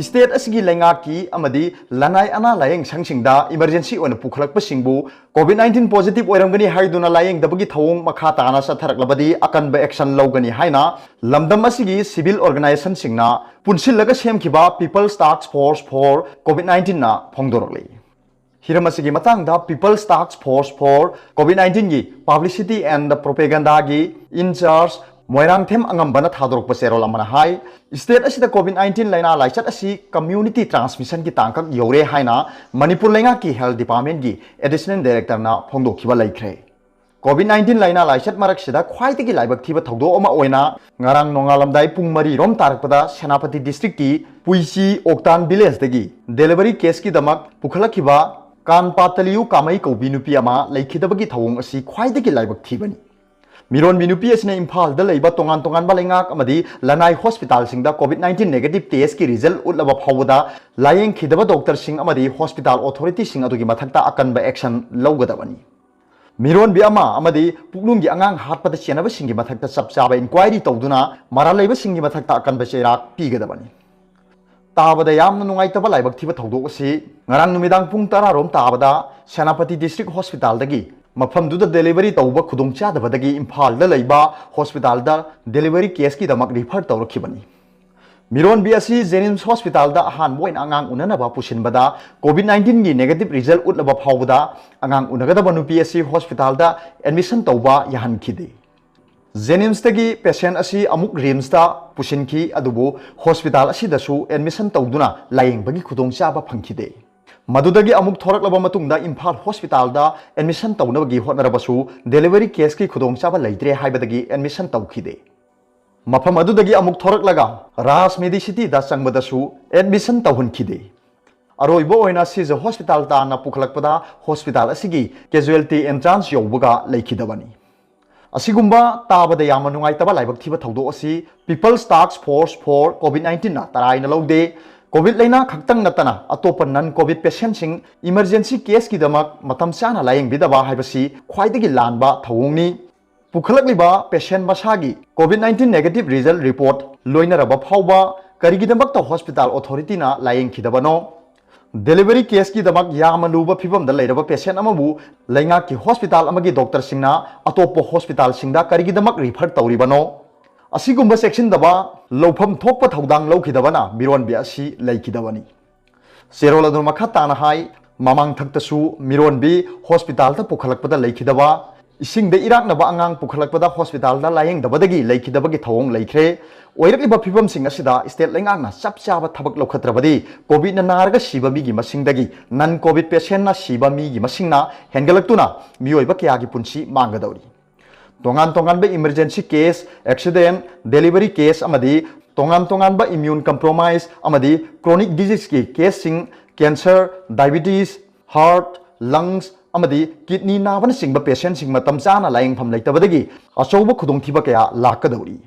state असगी लेंगाकी अमदी लनाई अना लायेंग संगसिंगदा इमरजेंसी ओन पुखलकपसिंगबु कोविड-19 पॉजिटिव ओइरमगनी हाइदुना लायेंग दबगी थवोंग मखा ताना सथरकलबदी अकनब एक्शन लौगनी हाइना लमदम असिगी सिविल ऑर्गेनाइजेशन सिंगना पुनसिलगा सेमखिबा पीपल्स टास्क फोर्स फॉर कोविड-19 ना फोंगदोरकले हिरम असिगी मतंगदा पीपल्स टास्क फोर्स फॉर कोविड-19 गी पब्लिसिटी एंड प्रोपेगेंडा गी इंचार्ज मोइरांगथेम अंगम्बना थादोरकप सेरोल अमना हाई स्टेट असिदा कोविड-19 लाइना लाइचत असि कम्युनिटी ट्रांसमिशन की तांकक यौरे हाइना मणिपुर लेंगा की हेल्थ डिपार्टमेंट की एडिशनल डायरेक्टर ना फोंदोखिबा लाइख्रे कोविड-19 लाइना लाइचत मरकसिदा ख्वाइदगी लाइबक थिबा थौदो अमा ओइना ngarang nongalamdai pung mari rom tarakpada senapati district ki puisi oktan village dagi delivery case ki damak pukhalakhiba kanpataliu kamai kobi nupi ama leikhidabagi thawong asi khwaidagi laibak thibani मिरोन मिनुपी असने इम्फाल द लेबा तोंगान तोंगान बलेंगाक अमदी लनाई हॉस्पिटल सिंगदा कोविड-19 नेगेटिव टेस्ट की रिजल्ट उतलब फावदा लायेंग खिदबा डॉक्टर सिंग अमदी हॉस्पिटल अथॉरिटी सिंग अदुगी मथक्ता अकनबा एक्शन लौगदबनी मिरोन बि अमा अमदी पुगनुंगी अंगांग हाटपदा चेनबा सिंगी मथक्ता चपचाबा इंक्वायरी तौदुना मरा लेबा सिंगी मथक्ता अकनबा चेराक पीगदबनी ताबदा यामना नुंगाइतबा लाइबक थिबा थौदोक असि ngarang numidang pung 10 rom tabada senapati district hospital dagi मफमदुदा डिलीवरी तौब खुदोंचादबदगी इम्फाल द लैबा हॉस्पिटल द डिलीवरी केस की दमक रिफर तौरखिबनी मिरोन बी असि जेनिम्स हॉस्पिटल द अहान बोइन अंगांग उननबा पुसिनबदा कोविड-19 की नेगेटिव रिजल्ट उतलब फावदा अंगांग उनगदब नुपी असि हॉस्पिटल द एडमिशन तौबा याहनखिदे जेनिम्स तगी पेशेंट असि अमुक रिम्स दा पुसिनखि अदुबो हॉस्पिटल असिदसु एडमिशन तौदुना लायेंबगी खुदोंचाबा फंखिदे मदुदगी अमुक थोरकलबा मतुंगदा इम्फाल हॉस्पिटल दा एडमिशन तौनबगी होटनरबसु डिलीवरी केस की खुदोंचाबा लैत्रे हाइबदगी एडमिशन तौखिदे मफम अदुदगी अमुक थोरकलगा राज मेडिसिटी दा चंगबदसु एडमिशन तौहनखिदे अरोइबो ओइना सिज हॉस्पिटल ताना पुखलकपदा हॉस्पिटल असिगी कैजुअलिटी एंट्रांस यौबगा लैखिदबनी असिगुम्बा ताबदा याम नुंगाइतबा लाइबक थिबा थौदो असि पीपल्स टास्क फोर्स फॉर कोविड-19 ना तराइना लौदे कोविड लेना खक्तंग नतना अतोप नन कोविड पेशेंट सिंग इमरजेंसी केस की दमक मतम चाना लायंग बिदबा हाइबसी ख्वाइदगी लानबा थवोंगनी पुखलकलिबा पेशेंट मसागी कोविड-19 नेगेटिव रिजल्ट रिपोर्ट लोइनरबा फावबा करिगिदमक तो हॉस्पिटल अथॉरिटी ना लायंग खिदबनो डिलीवरी केस की दमक यामलुबा फिबम द लेरबा पेशेंट अमबु लेंगा की हॉस्पिटल अमगी डॉक्टर सिंगना अतोप हॉस्पिटल सिंगदा करिगिदमक रिफर तौरिबनो असिगुम्बा सेक्शन दबा लौफम थोकपा थौदांग लौखिदबना मिरोन बि असि लैखिदबनी सेरोल अदु मखा ताना हाई ममांग थक्तसु मिरोन बि हॉस्पिटल ता पुखलकपदा लैखिदबा इसिंग दे इराकनबा अंगांग पुखलकपदा हॉस्पिटल दा लायेंग दबदगी लैखिदबगी थवोंग लैख्रे ओइरकलिबा फिबम सिंग असिदा स्टेट लेंगांगना चपचाबा थबक लौखत्रबदी कोविड ना नारगा शिबा मिगी मसिंगदगी नन कोविड पेशेंट ना शिबा मिगी मसिंगना हेंगलक्तुना मियोइबा कयागी पुंसी मांगदौरी तोंगान तोंगान emergency case accident delivery case अमदी तोंगान तोंगान इम्यून कंप्रोमाइज अमदी क्रोनिक डिजीज की केस सिंग कैंसर डायबिटीज हार्ट लंग्स अमदी किडनी नाबन सिंग पेशेंट सिंग मतम चाना लायंगफम लैतबदगी अचौब खुदोंथिबा कया लाकदौरी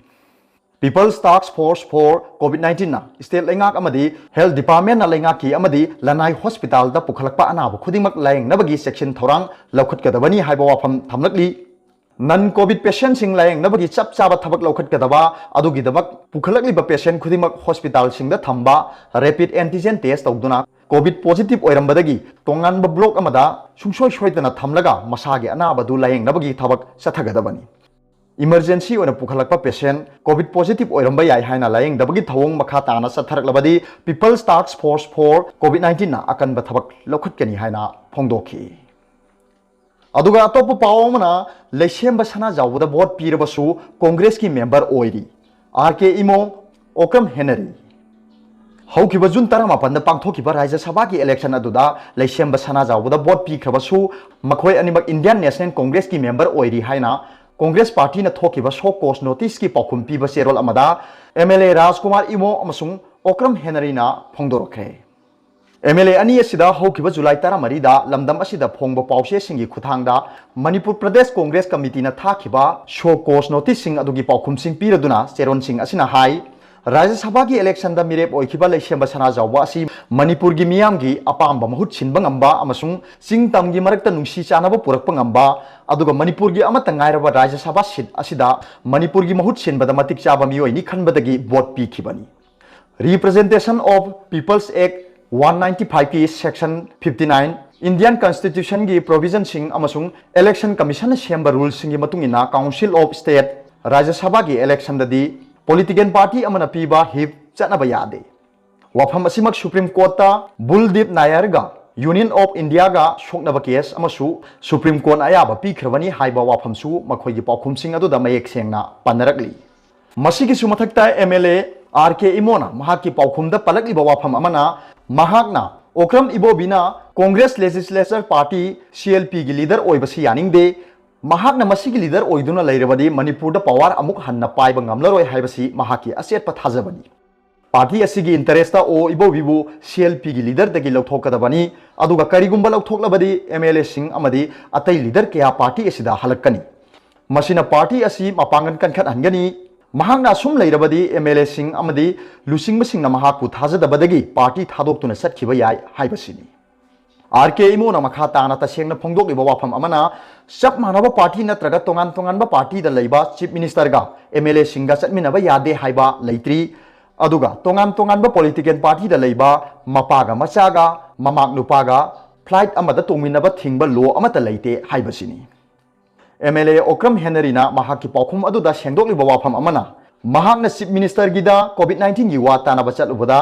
पीपल्स टास्क फोर्स फॉर कोविड-19 ना स्टेट लेंगाक अमदी हेल्थ डिपार्टमेंट ना लेंगा की अमदी लनाई हॉस्पिटल दा पुखलकपा अनाब खुदिमक लायंगनबगी सेक्शन थौरांग लौखटकदबनी हाइबा वाफम थमलकली नन कोविड पेशेंट सिंग लायंग नबगी चप चाबा थबक लौखटकदबा अदुगिदमक पुखलकलिबा पेशेंट खुदिमक हॉस्पिटल सिंगदा थंबा रैपिड एंटीजन टेस्ट तौदुना कोविड पॉजिटिव ओइरमबदगी तोंगानबा ब्लॉक अमदा सुंसोय सोयदना थमलगा मसागे अनाबदु लायंग नबगी थबक सथगदबनी इमरजेंसी ओना पुखलकपा पेशेंट कोविड पॉजिटिव ओइरमबा याय हाइना लायंग दबगी थवोंग मखा ताना सथरकलबदी पीपल्स टास्क फोर्स फॉर कोविड-19 ना अकनबा थबक लौखटकनी हाइना फोंदोखी अदुगा अतोप पावमना लेसेम बसना जावदा वोट पीरबसु कांग्रेस की मेंबर ओइरी आरके इमो ओकम हेनरी हौकिबा जुन 15 पांथोकिबा राज्य सभा की इलेक्शन अदुदा लेसेम बसना Jawada vote पीखरबसु मखोय अनिमक Indian national Congress की मेंबर ओइरी हाइना कांग्रेस पार्टी न थोकिबा शो कोस नोटिस की पाखुम पीबा सेरोल अमदा एमएलए राजकुमार इमो अमसुंग ओकरम हेनरीना फोंदोरखे एमएलए अनी असिदा हौकिबा जुलाई 13 दा लमदम असिदा फोंगबा पाउसे सिंगी खुथांगदा मणिपुर प्रदेश कांग्रेस कमिटी न थाखिबा शो कोस नोटिस सिंग अदुगी पाखुम सिंग पीरदुना सेरोन सिंग असिना हाई राज्य सभा की इलेक्शन दा मिरेप ओइखिबा लेसेम सना जावबा असि मणिपुर की मियाम की अपाम महूत सिनबा ngamba अमसुंग चिंग तम की मरक्ता नुंसी चानबा पुरकपा ngamba अदुगा मणिपुर की अमत ngairaba राज्य सभा सीट असिदा मणिपुर की महूत सिनबदा मतिक चाबा मियोइनी खनबदगी वोट पीखिबनी रिप्रेजेंटेशन ऑफ पीपल्स एक्ट 195 की सेक्शन 59 इंडियन कॉन्स्टिट्यूशन की प्रोविजन सिंह अमसुंग इलेक्शन कमीशन सेंब रूल सिंह की मतुंगिना काउंसिल ऑफ स्टेट राज्य सभा की इलेक्शन ददी पॉलिटिकल पार्टी अमना पीबा हिप चनब यादे वाफम असिमक सुप्रीम कोर्ट बुलदीप नायर गा यूनियन ऑफ इंडिया गा सोकनब केस अमसु सुप्रीम कोर्ट अयाब पीख्रबनी हाइबा वाफमसु मखोइगी पाउखुमसिंग अदुदा मयेक सेंगना पनरकली मसिगिसु मथक्ता एमएलए आरके इमोना महाकी पाउखुमदा पलकलिबा वाफम अमना महाकना ओक्रम इबोबिना कांग्रेस लेजिस्लेचर पार्टी सीएलपी की लीडर ओइबसी यानिंगदे महाकना मसिगी लीडर ओइदुना लैरबदी मणिपुर पावर अमुक हन्ना पाइबा ngamlaroi हाइबसी महाकी असेट पथाजबनी पार्टी असिगी इंटरेस्ट ओ इबोबिबु सीएलपी की लीडर दगी लौथोकदबनी अदुगा करिगुंबा लौथोकलबदी एमएलए सिंह अमदी अतै लीडर कया पार्टी असिदा हलक्कनी मसिना पार्टी असी मपांगन कनखत हनगनी महाकना सुम लैरबदी एमएलए सिंह अमदी लुसिंग सिंह महाकु थाजदबदगी पार्टी थादोक्तुना सत्खिबा याय हाइबसिनी आरके इमोना मखा ताना तसेंगना फोंदोकिबा वाफम अमना सब मानव पार्टी नत्रगा तोंगान तोंगानबा पार्टी दा लैबा चीफ मिनिस्टर गा एमएलए सिंह गा चटमिनबा यादे हाइबा लैत्री अदुगा तोंगान तोंगानबा पॉलिटिकल पार्टी दा लैबा मपागा मचागा ममाक नुपागा फ्लाइट अमदा तोंमिनबा थिंगबा लो अमता लैते हाइबसिनी एमएलए ओक्रम हेनरीना महाकी पाउखुम अदुदा सेंदोकलिबा वाफम अमना महाकना चीफ मिनिस्टर गिदा कोविड-19 की वा ताना बचलुबदा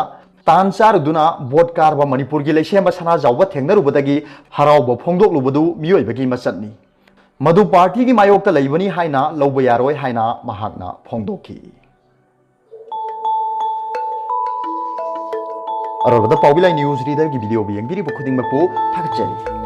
तान चारुदुना बोट कारबा मणिपुर की लेसेंबा सना जावबा थेंगनरुबदगी हरावबा फोंदोकलुबदु मियोइबगी मचतनी मधु पार्टी की मायोक्ता लैबनी हाइना लौबा यारोय हाइना महाकना फोंदोकी अरोबदा पाउबिलाई न्यूज रीडर की वीडियो भी यंगिरिबु खुदिंगमपु थागचरी